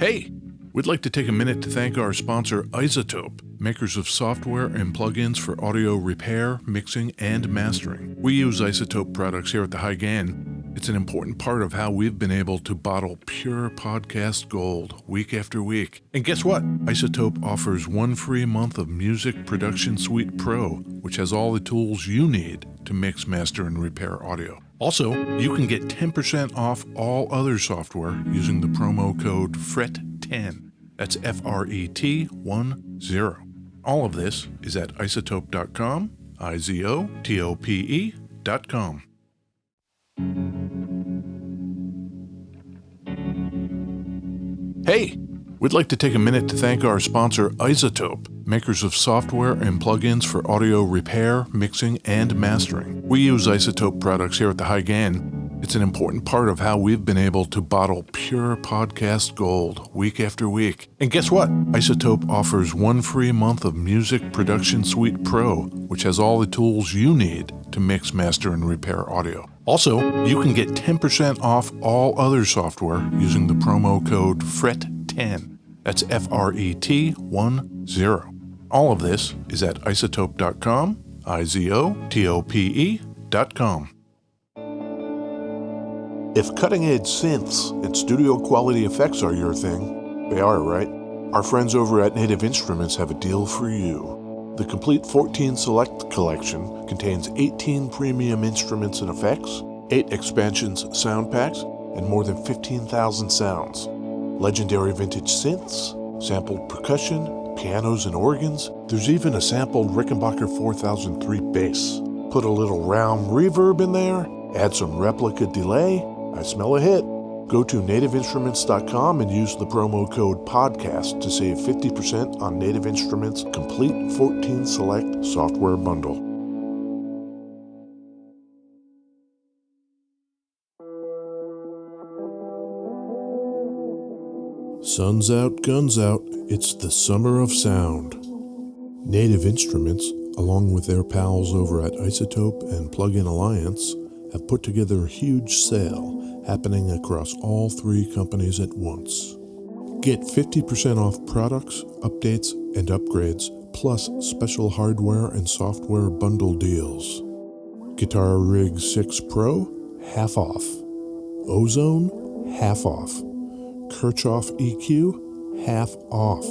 Hey, we'd like to take a minute to thank our sponsor, iZotope, makers of software and plugins for audio repair, mixing, and mastering. We use iZotope products here at the High Gain. It's an important part of how we've been able to bottle pure podcast gold week after week. And guess what? iZotope offers 1 free month of Music Production Suite Pro, which has all the tools you need to mix, master, and repair audio. Also, you can get 10% off all other software using the promo code FRET10. That's FRET10. All of this is at iZotope.com, IZOTOPE.com. Hey, we'd like to take a minute to thank our sponsor, iZotope, makers of software and plugins for audio repair, mixing, and mastering. We use iZotope products here at the High Gain. It's an important part of how we've been able to bottle pure podcast gold week after week. And guess what? iZotope offers 1 free month of Music Production Suite Pro, which has all the tools you need to mix, master, and repair audio. Also, you can get 10% off all other software using the promo code FRET10. That's FRET10. All of this is at iZotope.com, IZOTOPE.com. If cutting-edge synths and studio-quality effects are your thing, they are, right? Our friends over at Native Instruments have a deal for you. The complete 14 Select collection contains 18 premium instruments and effects, 8 expansions sound packs, and more than 15,000 sounds. Legendary vintage synths, sampled percussion, pianos and organs. There's even a sampled Rickenbacker 4003 bass. Put a little round reverb in there, add some replica delay. I smell a hit. Go to nativeinstruments.com and use the promo code PODCAST to save 50% on Native Instruments' complete 14 Select software bundle. Sun's out, guns out. It's the summer of sound. Native Instruments, along with their pals over at iZotope and Plugin Alliance, have put together a huge sale happening across all 3 companies at once. Get 50% off products, updates, and upgrades, plus special hardware and software bundle deals. Guitar Rig 6 Pro, half off. Ozone, half off. Kirchhoff EQ, half off.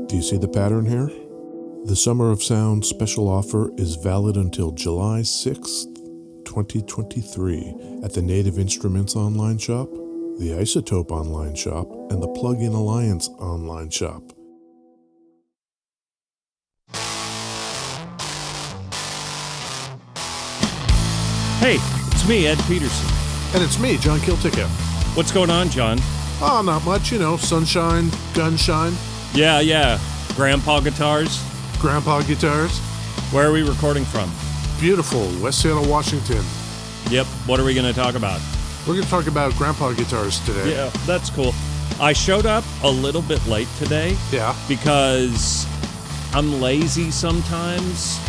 Do you see the pattern here? The Summer of Sound special offer is valid until July 6th, 2023 at the Native Instruments online shop, the iZotope online shop, and the Plugin Alliance online shop. Hey, it's me, Ed Peterson. And it's me, John Kiltica. What's going on, John? Oh, not much, sunshine, gunshine. Yeah. Grandpa guitars? Grandpa guitars. Where are we recording from? Beautiful, West Seattle, Washington. Yep, what are we going to talk about? We're going to talk about grandpa guitars today. Yeah, that's cool. I showed up a little bit late today. Yeah. Because I'm lazy sometimes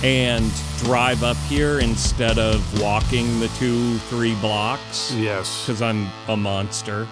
and drive up here instead of walking the 2-3 blocks. Yes. Because I'm a monster.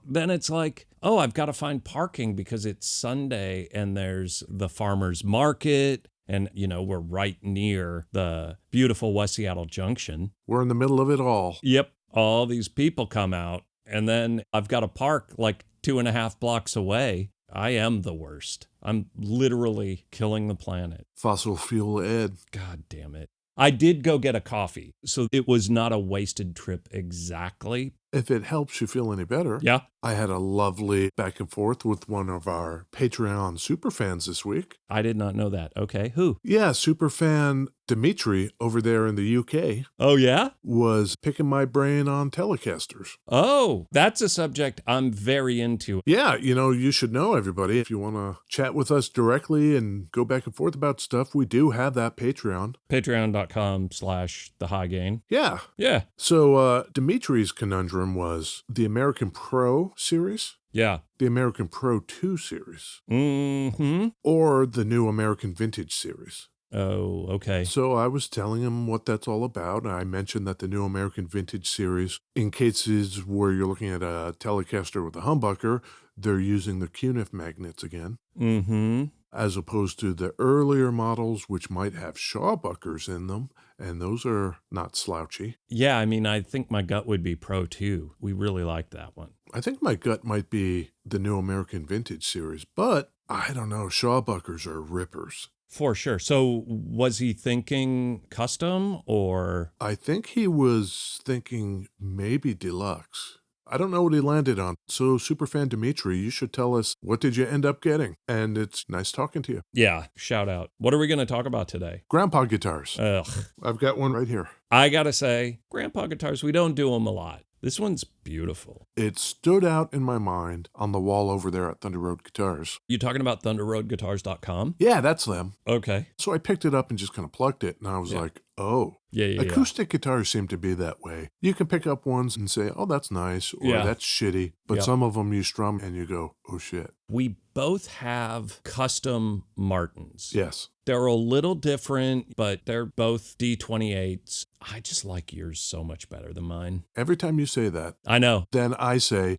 Then it's like, oh, I've got to find parking because it's Sunday and there's the farmer's market. And, we're right near the beautiful West Seattle Junction. We're in the middle of it all. Yep. All these people come out. And then I've got to park like 2.5 blocks away. I am the worst. I'm literally killing the planet. Fossil fuel Ed. God damn it. I did go get a coffee, so it was not a wasted trip exactly. If it helps you feel any better. Yeah. I had a lovely back and forth with one of our Patreon superfans this week. I did not know that. Okay, who? Yeah, superfan Dimitri over there in the UK. Oh, yeah? Was picking my brain on Telecasters. Oh, that's a subject I'm very into. Yeah, you should know, everybody. If you want to chat with us directly and go back and forth about stuff, we do have that Patreon. Patreon.com/thehighgain. Yeah. Yeah. So Dimitri's conundrum was the American Pro series. Yeah. The American Pro 2 series. Mm-hmm. Or the new American Vintage series. Oh, okay. So I was telling him what that's all about. I mentioned that the New American Vintage series, in cases where you're looking at a Telecaster with a humbucker, they're using the Cunif magnets again, Mm-hmm. as opposed to the earlier models, which might have Shawbuckers in them, and those are not slouchy. Yeah, I mean, I think my gut would be Pro 2. We really like that one. I think my gut might be the New American Vintage series, but I don't know. Shawbuckers are rippers. For sure. So was he thinking custom or? I think he was thinking maybe deluxe. I don't know what he landed on. So, Superfan Dimitri, you should tell us, what did you end up getting? And it's nice talking to you. Yeah, shout out. What are we going to talk about today? Grandpa guitars. Ugh. I've got one right here. I got to say, grandpa guitars, we don't do them a lot. This one's beautiful. It stood out in my mind on the wall over there at Thunder Road Guitars. You talking about thunderroadguitars.com? Yeah, that's them. Okay. So I picked it up and just kind of plugged it, and I was like, oh. Yeah. Acoustic guitars seem to be that way. You can pick up ones and say, oh, that's nice, or that's shitty. But some of them you strum and you go, oh, shit. We both have custom Martins. Yes. They're a little different, but they're both D28s. I just like yours so much better than mine. Every time you say that, I know. then I say,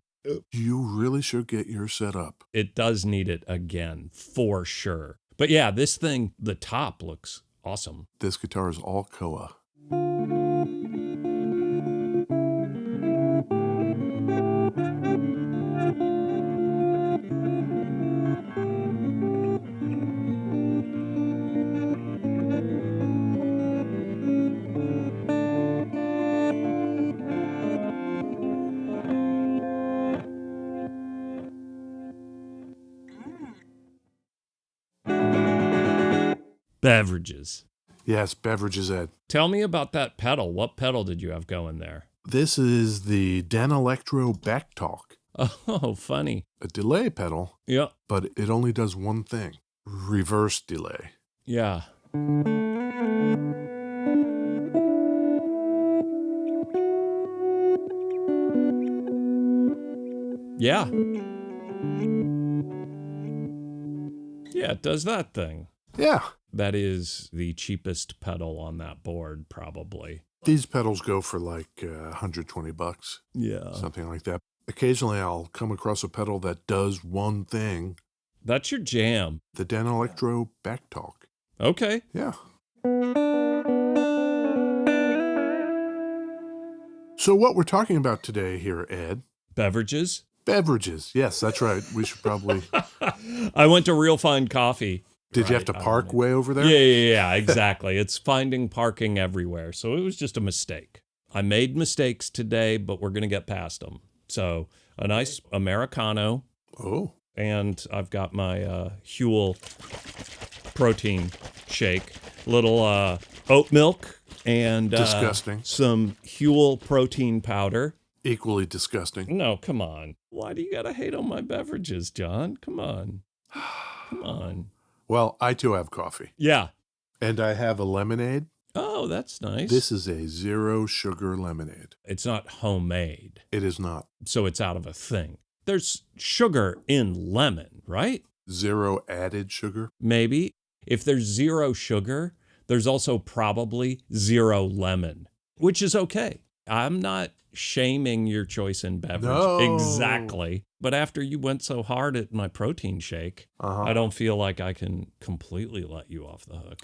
you really should get yours set up. It does need it again, for sure. But yeah, this thing, the top looks awesome. This guitar is all Koa. Beverages. Yes, Beverages, Ed. Tell me about that pedal. What pedal did you have going there? This is the Dan Electro Backtalk. Oh, funny. A delay pedal, Yeah. but it only does one thing. Reverse delay. Yeah. Yeah. Yeah, it does that thing. Yeah. That is the cheapest pedal on that board, probably. These pedals go for like $120, Yeah. something like that. Occasionally I'll come across a pedal that does one thing. That's your jam. The Dan Electro Backtalk. Okay. Yeah. So what we're talking about today here, Ed? Beverages. Beverages. Yes, that's right. We should probably... I went to Real Fine Coffee. Did you have to park way over there? Yeah, exactly. It's finding parking everywhere. So it was just a mistake. I made mistakes today, but we're going to get past them. So a nice Americano. Oh. And I've got my Huel protein shake. Little oat milk and Disgusting. Some Huel protein powder. Equally disgusting. No, come on. Why do you got to hate on my beverages, John? Come on. Come on. Well, I too have coffee. Yeah. And I have a lemonade. Oh, that's nice. This is a 0 sugar lemonade. It's not homemade, It is not. so it's out of a thing. There's sugar in lemon, right? 0 added sugar. Maybe. If there's 0 sugar, there's also probably 0 lemon, which is okay. I'm not shaming your choice in beverage. No. Exactly. But after you went so hard at my protein shake, I don't feel like I can completely let you off the hook.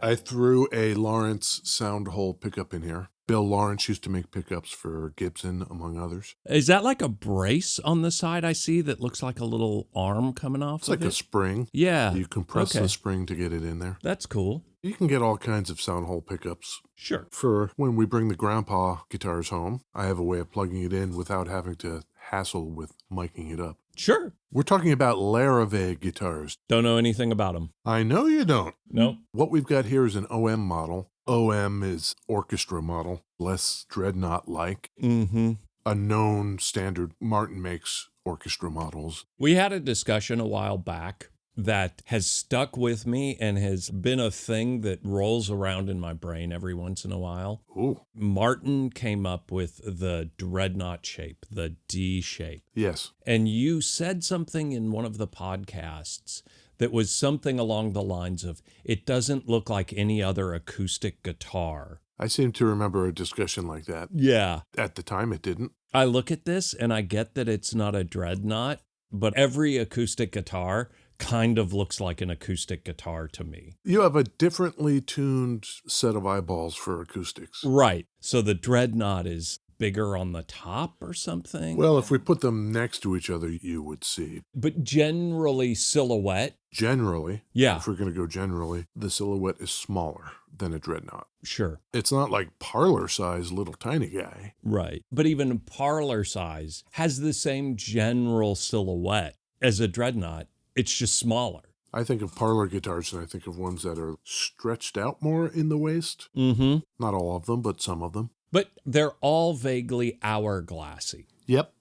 I threw a Lawrence sound hole pickup in here. Bill Lawrence used to make pickups for Gibson, among others. Is that like a brace on the side I see that looks like a little arm coming off It's like a spring. Yeah. You compress the spring to get it in there. That's cool. You can get all kinds of sound hole pickups. Sure. For when we bring the grandpa guitars home, I have a way of plugging it in without having to hassle with miking it up. Sure. We're talking about Larrivee guitars. Don't know anything about them. I know you don't. No. What we've got here is an OM model. OM is orchestra model, less dreadnought-like. Mm-hmm. A known standard. Martin makes orchestra models. We had a discussion a while back that has stuck with me and has been a thing that rolls around in my brain every once in a while. Ooh. Martin came up with the dreadnought shape, the D shape. Yes. And you said something in one of the podcasts that was something along the lines of, it doesn't look like any other acoustic guitar. I seem to remember a discussion like that. Yeah. At the time, it didn't. I look at this and I get that it's not a dreadnought, but every acoustic guitar kind of looks like an acoustic guitar to me. You have a differently tuned set of eyeballs for acoustics. Right. So the dreadnought is bigger on the top or something. Well, if we put them next to each other, you would see. But generally silhouette. Generally, Yeah. if we're going to go generally, the silhouette is smaller than a dreadnought. Sure. It's not like parlor size little tiny guy. Right. But even parlor size has the same general silhouette as a dreadnought. It's just smaller. I think of parlor guitars and I think of ones that are stretched out more in the waist. Mm-hmm. Not all of them, but some of them. But they're all vaguely hourglassy. Yep.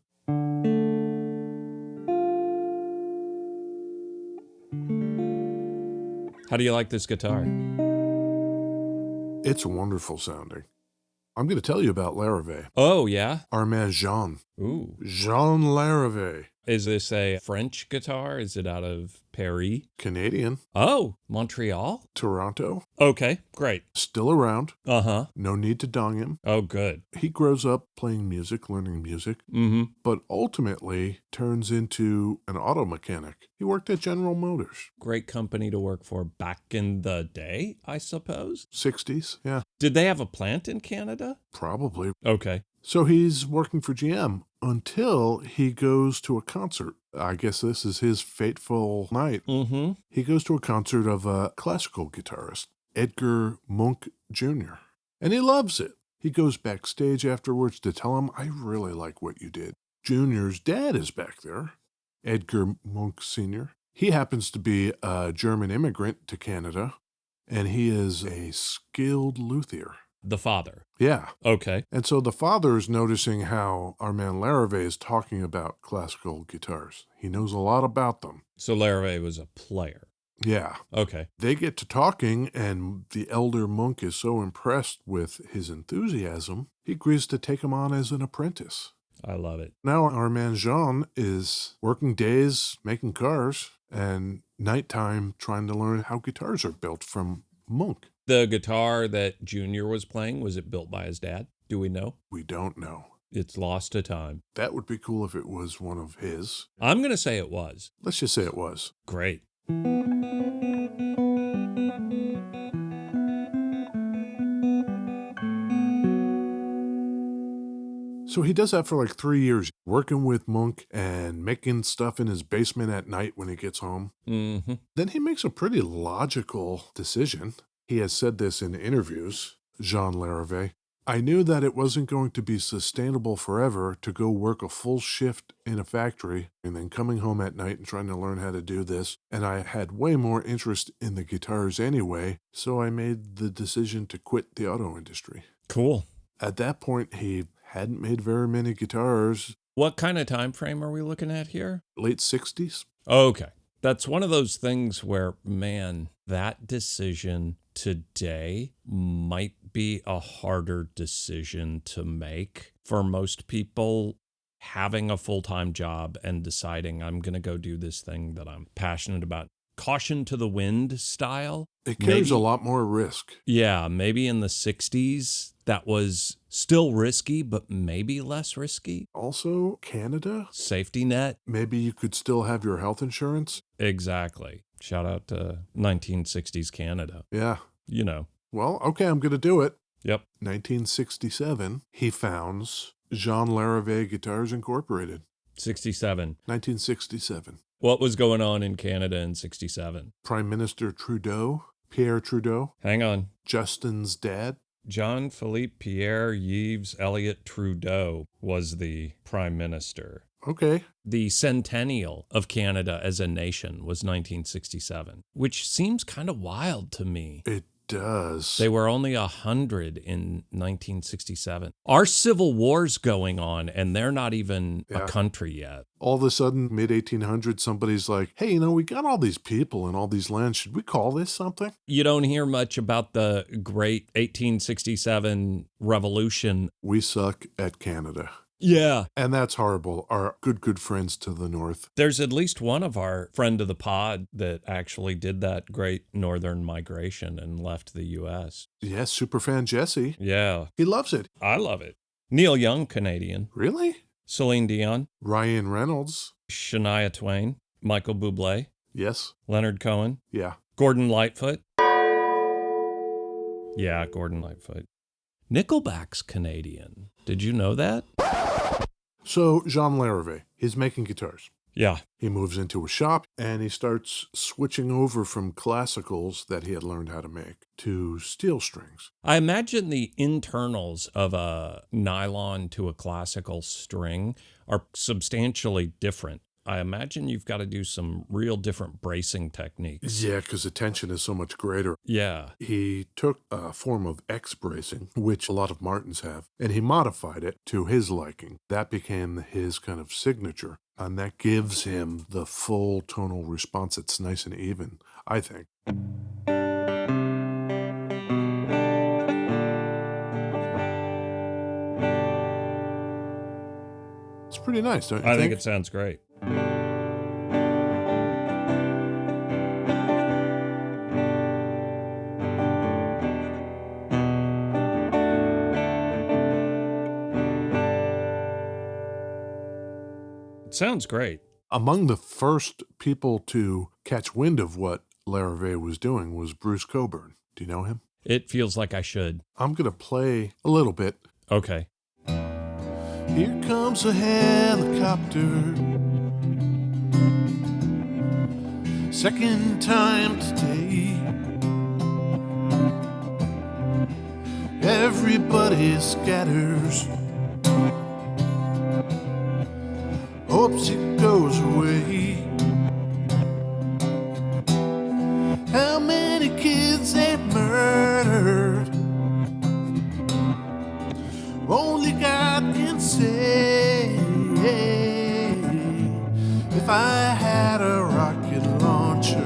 How do you like this guitar? It's wonderful sounding. I'm going to tell you about Larrivee. Oh, yeah? Our man Jean. Ooh. Jean Larrivee. Is this a French guitar? Is it out of Paris? Canadian. Oh, Montreal? Toronto. Okay, great. Still around. Uh-huh. No need to dong him. Oh, good. He grows up playing music, learning music, Mm-hmm. but ultimately turns into an auto mechanic. He worked at General Motors. Great company to work for back in the day, I suppose. 60s, yeah, Did they have a plant in Canada? probably. Okay. So he's working for GM until he goes to a concert. I guess this is his fateful night. Mm-hmm. He goes to a concert of a classical guitarist, Edgar Munch Jr., and he loves it. He goes backstage afterwards to tell him, I really like what you did. Junior's dad is back there, Edgar Munch Sr. He happens to be a German immigrant to Canada, and he is a skilled luthier. The father. Yeah. Okay. And so the father is noticing how our man Larrivee is talking about classical guitars. He knows a lot about them. So Larrivee was a player. Yeah. Okay. They get to talking, and the elder monk is so impressed with his enthusiasm, he agrees to take him on as an apprentice. I love it. Now our man Jean is working days making cars and nighttime trying to learn how guitars are built from Monk. The guitar that Junior was playing, was it built by his dad? Do we know? We don't know. It's lost to time. That would be cool if it was one of his. I'm going to say it was. Let's just say it was. Great. So he does that for like 3 years, working with Monk and making stuff in his basement at night when he gets home. Mm-hmm. Then he makes a pretty logical decision. He has said this in interviews, Jean Larrivee. I knew that it wasn't going to be sustainable forever to go work a full shift in a factory and then coming home at night and trying to learn how to do this. And I had way more interest in the guitars anyway, so I made the decision to quit the auto industry. Cool. At that point, he hadn't made very many guitars. What kind of time frame are we looking at here? Late 60s? Okay. That's one of those things where, man, that decision today might be a harder decision to make for most people. Having a full-time job and deciding I'm going to go do this thing that I'm passionate about. Caution to the wind style. It carries a lot more risk. Yeah, maybe in the 60s that was still risky, but maybe less risky. Also, Canada? Safety net. Maybe you could still have your health insurance? Exactly. Shout out to 1960s Canada. Yeah. You know. Well, okay, I'm going to do it. Yep. 1967, he founds Jean Larrivee Guitars Incorporated. 67. 1967. What was going on in Canada in 67? Prime Minister Trudeau, Pierre Trudeau, Hang on. Justin's dad. Jean-Philippe Pierre Yves Elliott Trudeau was the prime minister. Okay. The centennial of Canada as a nation was 1967, which seems kind of wild to me. It does. They were only 100 in 1967. Our Civil War's going on, and they're not even a country yet. All of a sudden, mid-1800s, somebody's like, hey, we got all these people and all these lands. Should we call this something? You don't hear much about the great 1867 revolution. We suck at Canada. Yeah. And that's horrible. Our good friends to the north. There's at least one of our friend of the pod that actually did that great northern migration and left the U.S. Yes, superfan Jesse. Yeah. He loves it. I love it. Neil Young, Canadian. Really? Celine Dion. Ryan Reynolds. Shania Twain. Michael Bublé. Yes. Leonard Cohen. Yeah. Gordon Lightfoot. Yeah, Gordon Lightfoot. Nickelback's Canadian. Did you know that? So, Jean Larrivee, he's making guitars. Yeah. He moves into a shop and he starts switching over from classicals that he had learned how to make to steel strings. I imagine the internals of a nylon to a classical string are substantially different. I imagine you've got to do some real different bracing techniques. Yeah, because the tension is so much greater. Yeah. He took a form of X bracing, which a lot of Martins have, and he modified it to his liking. That became his kind of signature, and that gives him the full tonal response. It's nice and even, I think. It's pretty nice, don't you think? I think it sounds great. It sounds great. Among the first people to catch wind of what Larrivee was doing was Bruce Cockburn. Do you know him? It feels like I should. I'm going to play a little bit. Okay. Here comes a helicopter. Second time today. Everybody scatters. Hopes it goes away. How many kids they murdered? Only God can say. If I had a rocket launcher,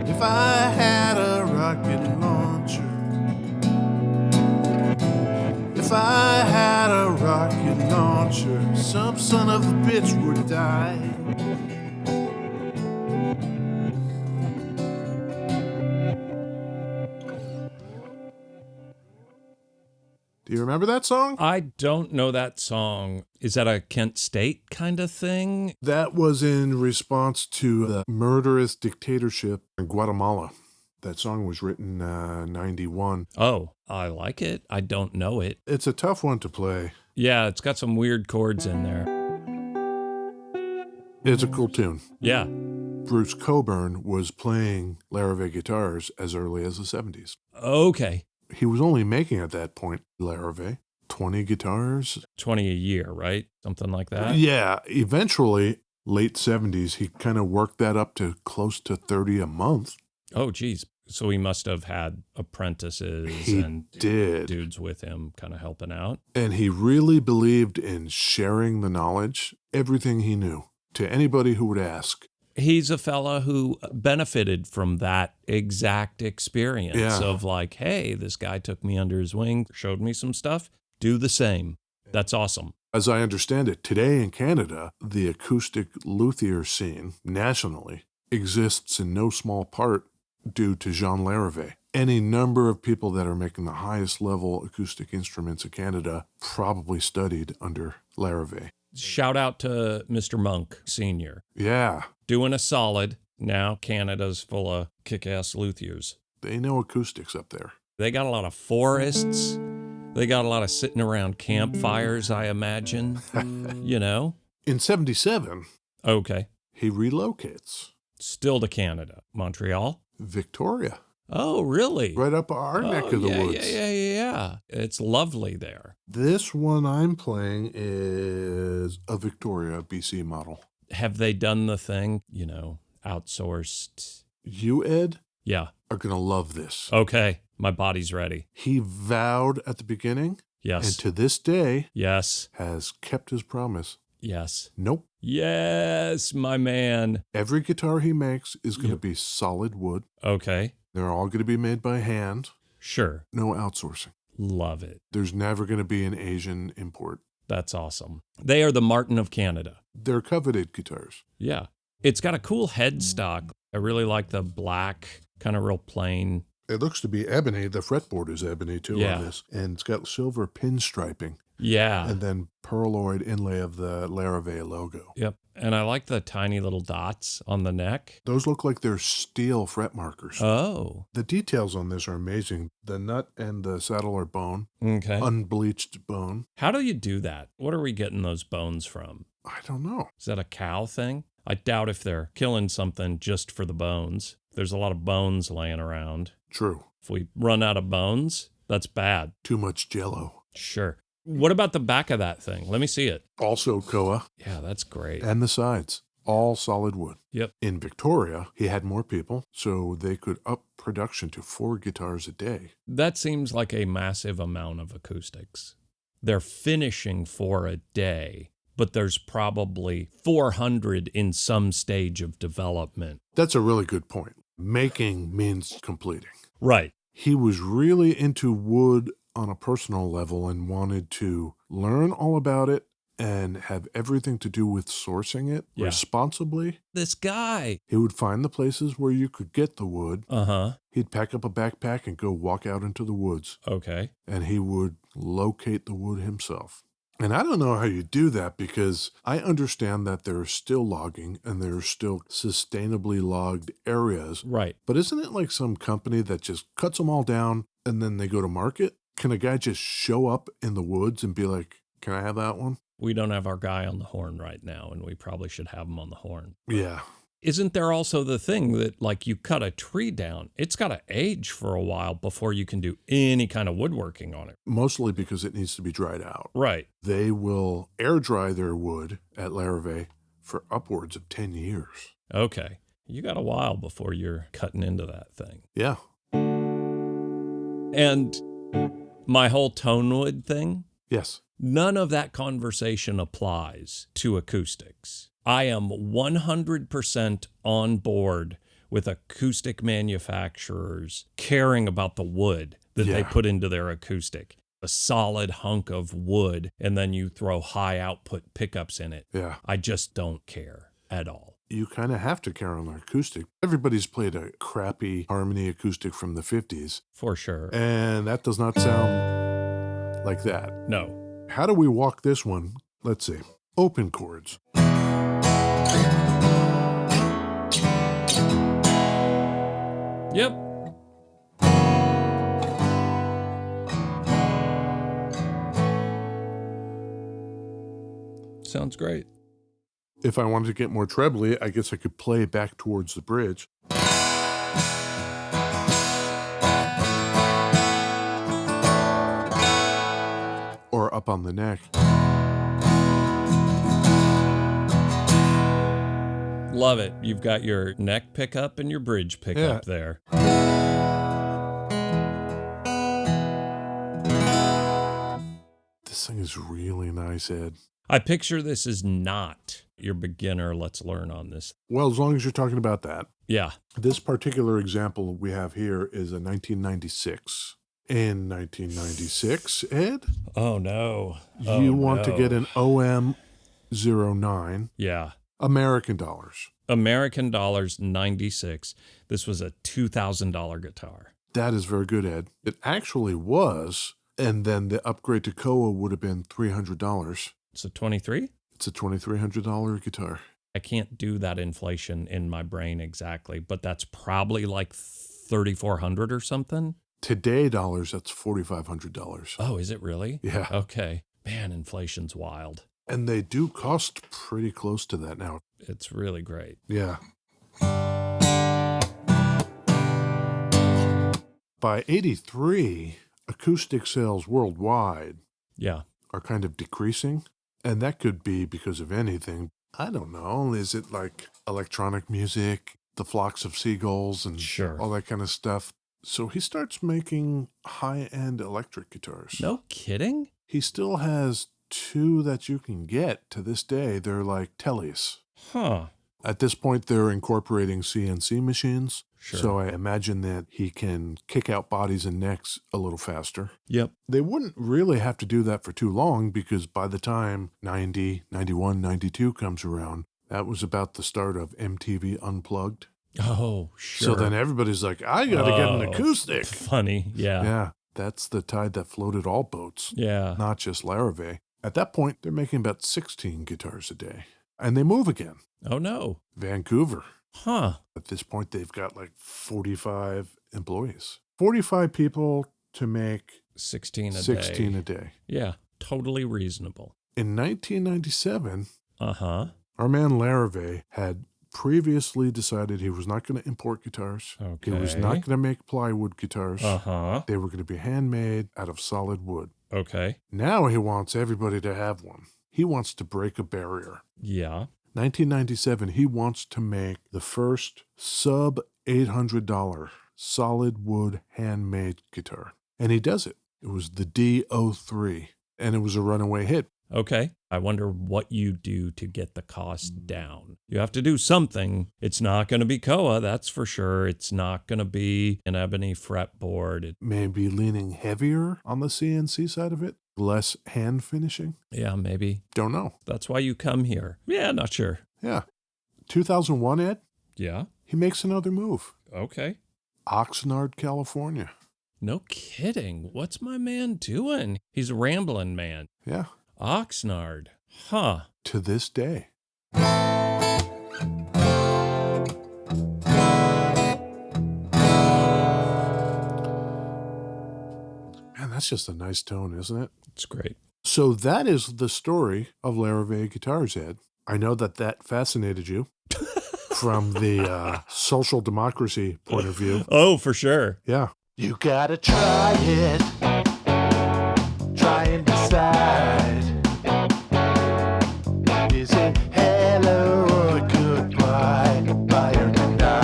if I had a rocket launcher, if I had a rocket launcher, some son of a bitch would die. Do you remember that song? I don't know that song. Is that a Kent State kind of thing? That was in response to the murderous dictatorship in Guatemala. That song was written 91. Oh, I like it. I don't know it. It's a tough one to play. Yeah, it's got some weird chords in there. It's a cool tune. Yeah. Bruce Cockburn was playing Larrivee guitars as early as the 70s. Okay. He was only making at that point, Larrivee, 20 guitars. 20 a year, right? Something like that? Yeah. Eventually, late 70s, he kind of worked that up to close to 30 a month. Oh, geez. So he must have had apprentices and dudes with him kind of helping out. And he really believed in sharing the knowledge, everything he knew, to anybody who would ask. He's a fella who benefited from that exact experience of like, hey, this guy took me under his wing, showed me some stuff. Do the same. That's awesome. As I understand it, today in Canada, the acoustic luthier scene nationally exists in no small part due to Jean Larrivee. Any number of people that are making the highest level acoustic instruments in Canada probably studied under Larrivee. Shout out to Mr. Monk Sr. Yeah. Doing a solid. Now Canada's full of kick-ass luthiers. They know acoustics up there. They got a lot of forests. They got a lot of sitting around campfires, I imagine. You know? In 77, Okay. he relocates. Still to Canada. Montreal? Victoria. Oh, really? Right up our neck of the woods. Yeah. It's lovely there. This one I'm playing is a Victoria, BC model. Have they done the thing, outsourced? You, Ed, Yeah. are going to love this. Okay. My body's ready. He vowed at the beginning, and Yes. to this day, Yes. has kept his promise. Yes. Nope. Yes, my man. Every guitar he makes is going to be solid wood. Okay. They're all going to be made by hand. Sure. No outsourcing. Love it. There's never going to be an Asian import. That's awesome. They are the Martin of Canada. They're coveted guitars. Yeah. It's got a cool headstock. I really like the black, kind of real plain. It looks to be ebony. The fretboard is ebony too on this. And it's got silver pinstriping. Yeah. And then pearloid inlay of the Larrivee logo. Yep. And I like the tiny little dots on the neck. Those look like they're steel fret markers. Oh. The details on this are amazing. The nut and the saddle are bone. Okay. Unbleached bone. How do you do that? What are we getting those bones from? I don't know. Is that a cow thing? I doubt if they're killing something just for the bones. There's a lot of bones laying around. True. If we run out of bones, that's bad. Too much jello. Sure. What about the back of that thing? Let me see it. Also koa. Yeah, that's great. And the sides. All solid wood. Yep. In Victoria, he had more people, so they could up production to 4 guitars a day. That seems like a massive amount of acoustics. They're finishing for a day, but there's probably 400 in some stage of development. That's a really good point. Making means completing. Right. He was really into wood on a personal level and wanted to learn all about it and have everything to do with sourcing it responsibly. This guy. He would find the places where you could get the wood. Uh-huh. He'd pack up a backpack and go walk out into the woods. Okay. And he would locate the wood himself. And I don't know how you do that because I understand that there's still logging and there's still sustainably logged areas. Right. But isn't it like some company that just cuts them all down and then they go to market? Can a guy just show up in the woods and be like, can I have that one? We don't have our guy on the horn right now, and we probably should have him on the horn. Yeah. Isn't there also the thing that, like, you cut a tree down, it's got to age for a while before you can do any kind of woodworking on it? Mostly because it needs to be dried out. Right. They will air dry their wood at Larrivee for upwards of 10 years. Okay. You got a while before you're cutting into that thing. Yeah. And my whole tonewood thing? Yes. None of that conversation applies to acoustics. I am 100% on board with acoustic manufacturers caring about the wood that they put into their acoustic. A solid hunk of wood, and then you throw high output pickups in it. Yeah. I just don't care at all. You kind of have to care on the acoustic. Everybody's played a crappy harmony acoustic from the 50s. For sure. And that does not sound like that. No. How do we walk this one? Let's see. Open chords. Yep. Sounds great. If I wanted to get more trebly, I guess I could play back towards the bridge. Or up on the neck. Love it. You've got your neck pickup and your bridge pickup there. This thing is really nice, Ed. I picture this as not your beginner, let's learn on this. Well, as long as you're talking about that. Yeah. This particular example we have here is a 1996. In 1996, Ed? Oh, no. You want to get an OM-09. Yeah. American dollars. American dollars, 96. This was a $2,000 guitar. That is very good, Ed. It actually was, and then the upgrade to Koa would have been $300. It's a 23? It's a $2,300 guitar. I can't do that inflation in my brain exactly, but that's probably like $3,400 or something. Today dollars, that's $4,500. Oh, is it really? Yeah. Okay. Man, inflation's wild. And they do cost pretty close to that now. It's really great. Yeah. By 83, acoustic sales worldwide are kind of decreasing. And that could be because of anything. I don't know. Is it like electronic music, the flocks of seagulls and all that kind of stuff? So he starts making high-end electric guitars. No kidding? He still has 2 that you can get to this day. They're like tellies. Huh. At this point, they're incorporating CNC machines. Sure. So I imagine that he can kick out bodies and necks a little faster. Yep. They wouldn't really have to do that for too long because by the time 90, 91, 92 comes around, that was about the start of MTV Unplugged. Oh, sure. So then everybody's like, I got to get an acoustic. Funny. Yeah. Yeah, that's the tide that floated all boats, Yeah. not just Larrivee. At that point, they're making about 16 guitars a day. And they move again. Oh, no. Vancouver. Huh. At this point, they've got like 45 employees. 45 people to make 16 a 16 day. a day. Yeah. Totally reasonable. In 1997, Uh-huh. our man Larrivee had previously decided he was not going to import guitars. Okay. He was not going to make plywood guitars. Uh-huh. They were going to be handmade out of solid wood. Okay. Now he wants everybody to have one. He wants to break a barrier. Yeah. 1997, he wants to make the first sub $800 solid wood handmade guitar. And he does it. It was the D03, and it was a runaway hit. Okay. I wonder what you do to get the cost down. You have to do something. It's not going to be Koa, that's for sure. It's not going to be an ebony fretboard. Maybe leaning heavier on the CNC side of it, less hand finishing. Yeah, maybe. Don't know. That's why you come here. Yeah, not sure. Yeah. 2001, Ed, Yeah. he makes another move. Okay. Oxnard, California. No kidding. What's my man doing? He's a rambling man. Yeah. Oxnard. Huh. To this day. Man, that's just a nice tone, isn't it? It's great. So that is the story of Larrivee Guitars, Ed. I know that fascinated you from the social democracy point of view. Oh, for sure. Yeah. You gotta try it. Try and decide. Is it hello or goodbye? Buy or deny?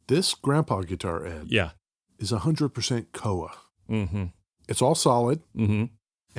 This grandpa guitar, Ed, Yeah. is 100% Koa. Mm-hmm. It's all solid, Mm-hmm.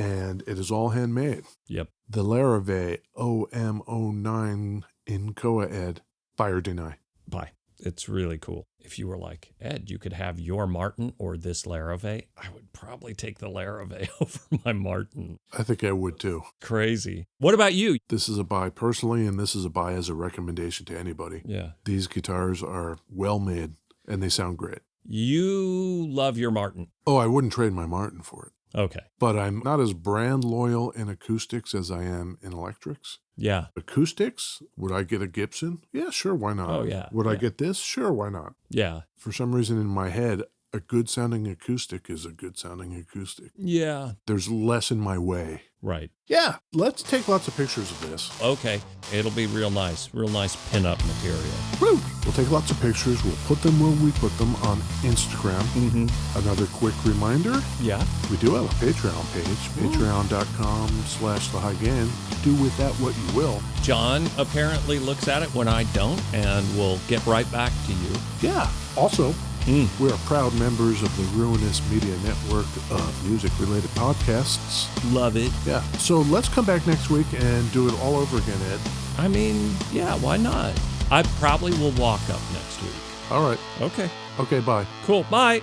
and it is all handmade. Yep. The Larrivee OM-09 in Koa, Ed, buy or deny. Bye. It's really cool. If you were like, Ed, you could have your Martin or this Larrivee, I would probably take the Larrivee over my Martin. I think I would too. Crazy. What about you? This is a buy personally, and this is a buy as a recommendation to anybody. Yeah. These guitars are well made, and they sound great. You love your Martin. Oh, I wouldn't trade my Martin for it. Okay. But I'm not as brand loyal in acoustics as I am in electrics. Yeah. Acoustics, would I get a Gibson? Yeah, sure, why not? Oh, yeah. Would I Yeah. get this? Sure, why not? Yeah. For some reason in my head, a good sounding acoustic is a good sounding acoustic. Yeah. There's less in my way. Right. Yeah, let's take lots of pictures of this. Okay. It'll be real nice pinup material. Woo! We'll take lots of pictures. We'll put them where we put them on Instagram. Mm-hmm. Another quick reminder, Yeah. we do have a Patreon page, patreon.com/thehighgain. Do with that what you will. John apparently looks at it when I don't, and we'll get right back to you. Yeah. Also, we are proud members of the Ruinous Media Network of music-related podcasts. Love it. Yeah. So let's come back next week and do it all over again, Ed. I mean, yeah, why not? I probably will walk up next week. All right. Okay. Okay, bye. Cool. Bye.